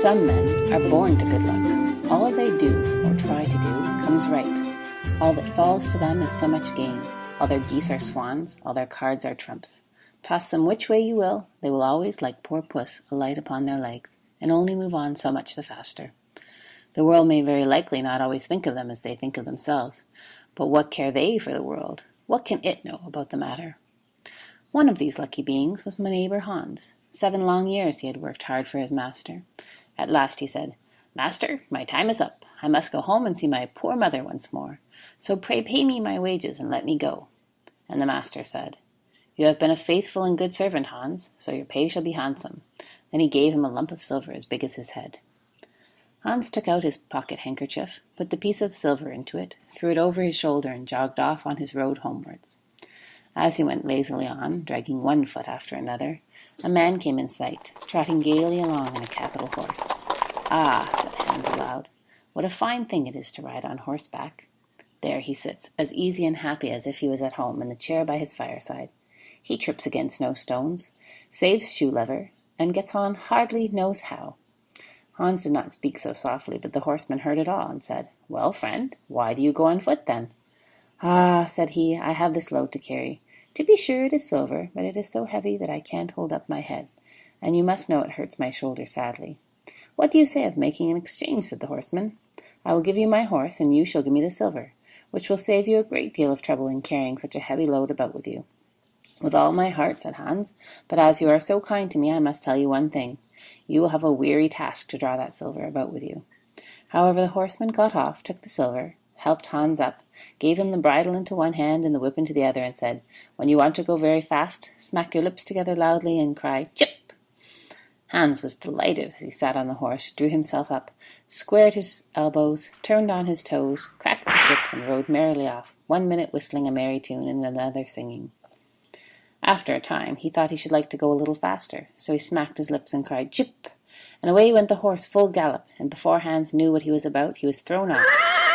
Some men are born to good luck. All they do, or try to do, comes right. All that falls to them is so much gain. All their geese are swans, all their cards are trumps. Toss them which way you will, they will always, like poor puss, alight upon their legs, and only move on so much the faster. The world may very likely not always think of them as they think of themselves, but what care they for the world? What can it know about the matter? One of these lucky beings was my neighbour Hans. 7 long years he had worked hard for his master. At last he said, "Master, my time is up. I must go home and see my poor mother once more. So pray pay me my wages and let me go." And the master said, "You have been a faithful and good servant, Hans, so your pay shall be handsome." Then he gave him a lump of silver as big as his head. Hans took out his pocket handkerchief, put the piece of silver into it, threw it over his shoulder, and jogged off on his road homewards. As he went lazily on, dragging one foot after another, a man came in sight, trotting gaily along on a capital horse. "Ah," said Hans aloud, "what a fine thing it is to ride on horseback. There he sits, as easy and happy as if he was at home in the chair by his fireside. He trips against no stones, saves shoe leather, and gets on hardly knows how." Hans did not speak so softly, but the horseman heard it all, and said, "Well, friend, why do you go on foot, then?" "Ah," said he, "I have this load to carry. To be sure it is silver, but it is so heavy that I can't hold up my head, and you must know it hurts my shoulder sadly." "What do you say of making an exchange?" said the horseman. "I will give you my horse, and you shall give me the silver, which will save you a great deal of trouble in carrying such a heavy load about with you." "With all my heart," said Hans, "but as you are so kind to me, I must tell you one thing. You will have a weary task to draw that silver about with you." However, the horseman got off, took the silver, helped Hans up, gave him the bridle into one hand and the whip into the other, and said, "When you want to go very fast, smack your lips together loudly and cry, 'Chip!'" Hans was delighted as he sat on the horse, drew himself up, squared his elbows, turned on his toes, cracked his whip, and rode merrily off, 1 minute whistling a merry tune and another singing. After a time he thought he should like to go a little faster, so he smacked his lips and cried, "Chip!" and away went the horse full gallop, and before Hans knew what he was about, he was thrown off,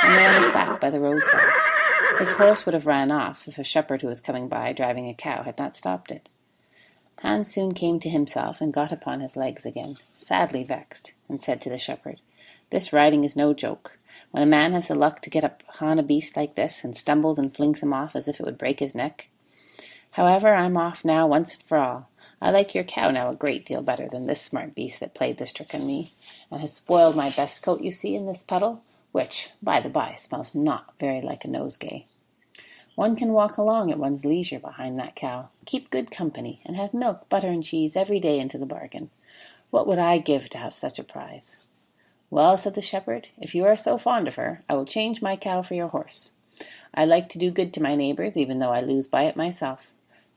and lay on his back by the roadside. His horse would have ran off if a shepherd who was coming by driving a cow had not stopped it. Hans soon came to himself and got upon his legs again, sadly vexed, and said to the shepherd, "This riding is no joke. When a man has the luck to get upon a beast like this, and stumbles and flings him off as if it would break his neck. However, I'm off now once and for all. I like your cow now a great deal better than this smart beast that played this trick on me, and has spoiled my best coat you see in this puddle, which, by the by, smells not very like a nosegay. One can walk along at one's leisure behind that cow, keep good company, and have milk, butter, and cheese every day into the bargain. What would I give to have such a prize?" "Well," said the shepherd, "if you are so fond of her, I will change my cow for your horse. I like to do good to my neighbours, even though I lose by it myself."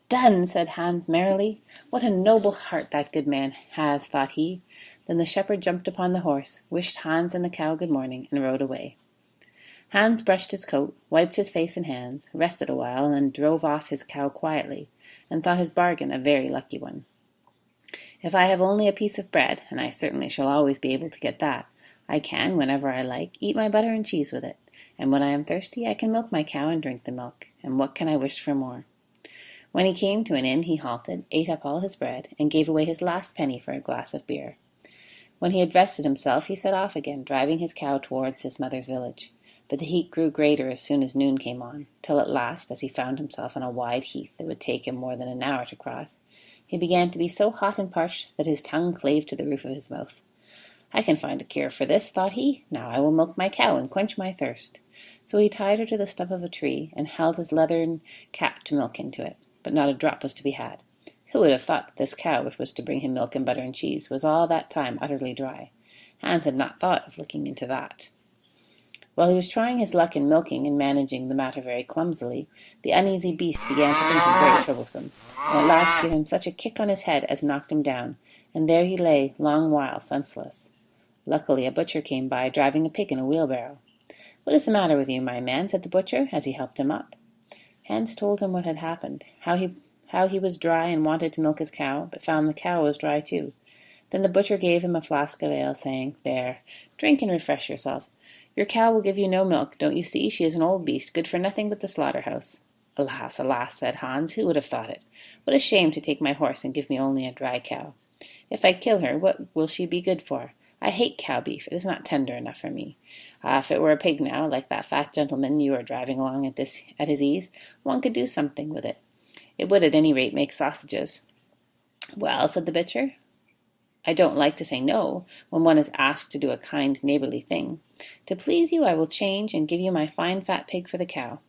"Done!" said Hans merrily. "What a noble heart that good man has," thought he. Then the shepherd jumped upon the horse, wished Hans and the cow good morning, and rode away. Hans brushed his coat, wiped his face and hands, rested a while, and then drove off his cow quietly, and thought his bargain a very lucky one. "If I have only a piece of bread, and I certainly shall always be able to get that, I can, whenever I like, eat my butter and cheese with it, and when I am thirsty I can milk my cow and drink the milk, and what can I wish for more?" When he came to an inn he halted, ate up all his bread, and gave away his last penny for a glass of beer. When he had rested himself he set off again, driving his cow towards his mother's village. But the heat grew greater as soon as noon came on, till at last, as he found himself on a wide heath that would take him more than an hour to cross, he began to be so hot and parched that his tongue clave to the roof of his mouth. "I can find a cure for this," thought he. "Now I will milk my cow and quench my thirst." So he tied her to the stump of a tree, and held his leathern cap to milk into it, but not a drop was to be had. Who would have thought that this cow, which was to bring him milk and butter and cheese, was all that time utterly dry? Hans had not thought of looking into that. While he was trying his luck in milking and managing the matter very clumsily, the uneasy beast began to think him very troublesome, and at last gave him such a kick on his head as knocked him down, and there he lay long while senseless. Luckily a butcher came by, driving a pig in a wheelbarrow. "What is the matter with you, my man?" said the butcher, as he helped him up. Hans told him what had happened, how he was dry and wanted to milk his cow, but found the cow was dry too. Then the butcher gave him a flask of ale, saying, "There, drink and refresh yourself. Your cow will give you no milk, don't you see? She is an old beast, good for nothing but the slaughter-house." "Alas, alas," said Hans, "who would have thought it? What a shame to take my horse and give me only a dry cow. If I kill her, what will she be good for? I hate cow beef. It is not tender enough for me. If it were a pig now, like that fat gentleman you are driving along at his ease, one could do something with it. It would at any rate make sausages." "Well," said the butcher, "I don't like to say no when one is asked to do a kind neighbourly thing. To please you I will change and give you my fine fat pig for the cow."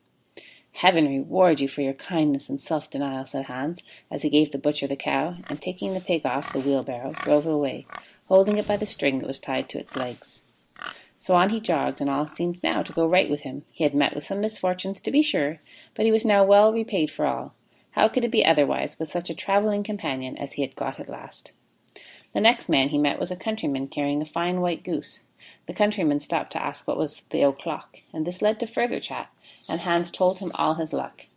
"Heaven reward you for your kindness and self-denial," said Hans, as he gave the butcher the cow, and taking the pig off the wheelbarrow, drove away, holding it by the string that was tied to its legs. So on he jogged, and all seemed now to go right with him. He had met with some misfortunes, to be sure, but he was now well repaid for all. How could it be otherwise with such a travelling companion as he had got at last? The next man he met was a countryman carrying a fine white goose. The countryman stopped to ask what was the o'clock, and this led to further chat, and Hans told him all his luck,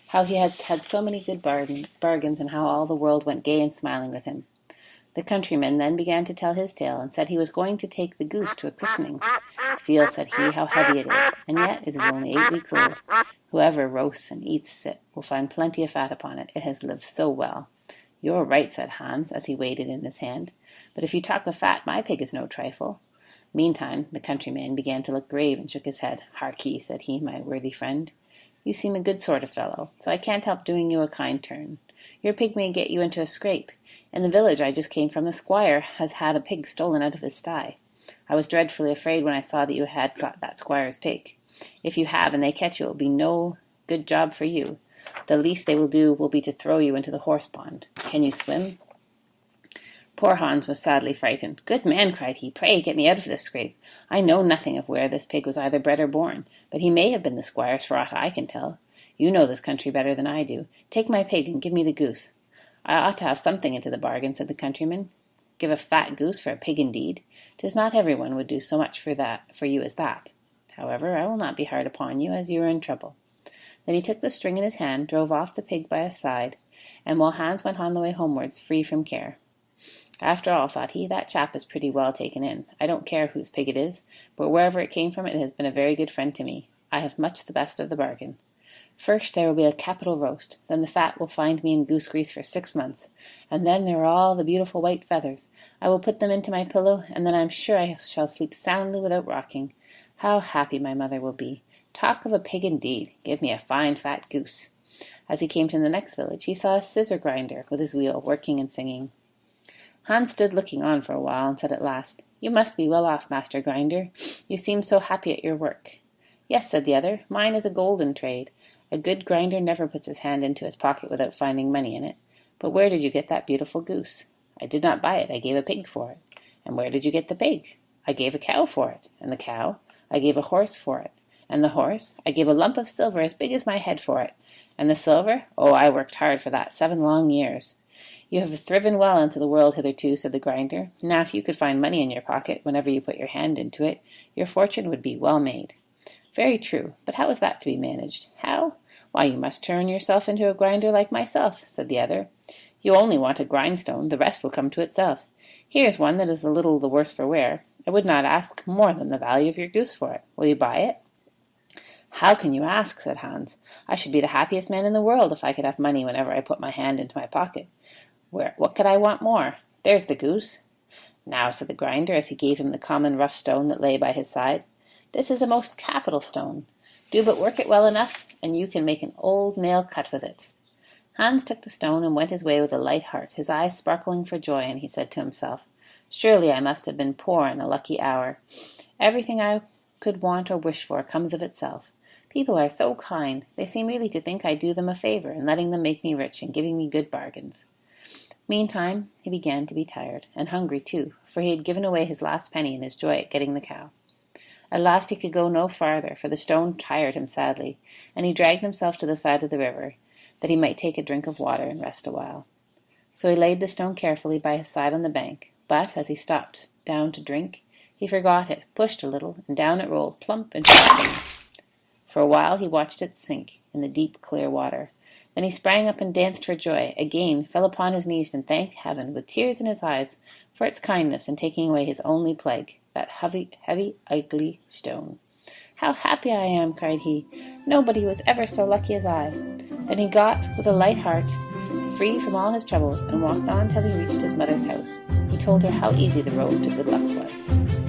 how he had had so many good bargains, and how all the world went gay and smiling with him. The countryman then began to tell his tale, and said he was going to take the goose to a christening. "Feel," said he, "how heavy it is, and yet it is only 8 weeks old. Whoever roasts and eats it will find plenty of fat upon it. It has lived so well." "You're right," said Hans, as he weighed it in his hand. "But if you talk of fat, my pig is no trifle." Meantime the countryman began to look grave and shook his head. "Harkee," said he, "my worthy friend, you seem a good sort of fellow, so I can't help doing you a kind turn. Your pig may get you into a scrape. In the village I just came from, the squire has had a pig stolen out of his sty. I was dreadfully afraid when I saw that you had got that squire's pig. If you have, and they catch you, it will be no good job for you. The least they will do will be to throw you into the horse pond. Can you swim?" Poor Hans was sadly frightened. "Good man," cried he, "pray get me out of this scrape. I know nothing of where this pig was either bred or born, but he may have been the squire's for aught I can tell. You know this country better than I do. Take my pig and give me the goose." "I ought to have something into the bargain," said the countryman. "Give a fat goose for a pig indeed. 'Tis not every one would do so much for you as that. However, I will not be hard upon you, as you are in trouble." Then he took the string in his hand, drove off the pig by his side, and while Hans went on the way homewards, free from care. "After all," thought he, "that chap is pretty well taken in. I don't care whose pig it is, but wherever it came from, it has been a very good friend to me. I have much the best of the bargain. First there will be a capital roast, then the fat will find me in goose grease for 6 months, and then there are all the beautiful white feathers. I will put them into my pillow, and then I am sure I shall sleep soundly without rocking. How happy my mother will be! Talk of a pig indeed! Give me a fine fat goose." As he came to the next village, he saw a scissor grinder with his wheel, working and singing. Hans stood looking on for a while, and said at last, "You must be well off, Master Grinder. You seem so happy at your work." "Yes," said the other, "mine is a golden trade. A good grinder never puts his hand into his pocket without finding money in it. But where did you get that beautiful goose?" "I did not buy it. I gave a pig for it." "And where did you get the pig?" "I gave a cow for it." "And the cow?" "I gave a horse for it." "And the horse?" "I gave a lump of silver as big as my head for it." "And the silver?" "Oh, I worked hard for that 7 long years." "You have thriven well into the world hitherto," said the grinder. "Now if you could find money in your pocket whenever you put your hand into it, your fortune would be well made." "Very true, but how is that to be managed?" "How? Why, you must turn yourself into a grinder like myself," said the other. "You only want a grindstone, the rest will come to itself. Here is one that is a little the worse for wear. I would not ask more than the value of your goose for it. Will you buy it?" "How can you ask?" said Hans. "I should be the happiest man in the world if I could have money whenever I put my hand into my pocket. What could I want more? There's the goose." "Now," said the grinder, as he gave him the common rough stone that lay by his side, "this is a most capital stone. Do but work it well enough, and you can make an old nail cut with it." Hans took the stone and went his way with a light heart, his eyes sparkling for joy, and he said to himself, "Surely I must have been poor in a lucky hour. Everything I could want or wish for comes of itself. People are so kind. They seem really to think I do them a favor in letting them make me rich and giving me good bargains." Meantime he began to be tired, and hungry too, for he had given away his last penny in his joy at getting the cow. At last he could go no farther, for the stone tired him sadly, and he dragged himself to the side of the river, that he might take a drink of water and rest a while. So he laid the stone carefully by his side on the bank, but as he stooped down to drink, he forgot it, pushed a little, and down it rolled, plump into the sea. For a while he watched it sink in the deep, clear water. Then he sprang up and danced for joy, again fell upon his knees and thanked heaven, with tears in his eyes, for its kindness in taking away his only plague, that heavy, ugly stone. "How happy I am!" cried he. "Nobody was ever so lucky as I." Then he got, with a light heart, free from all his troubles, and walked on till he reached his mother's house. He told her how easy the road to good luck was.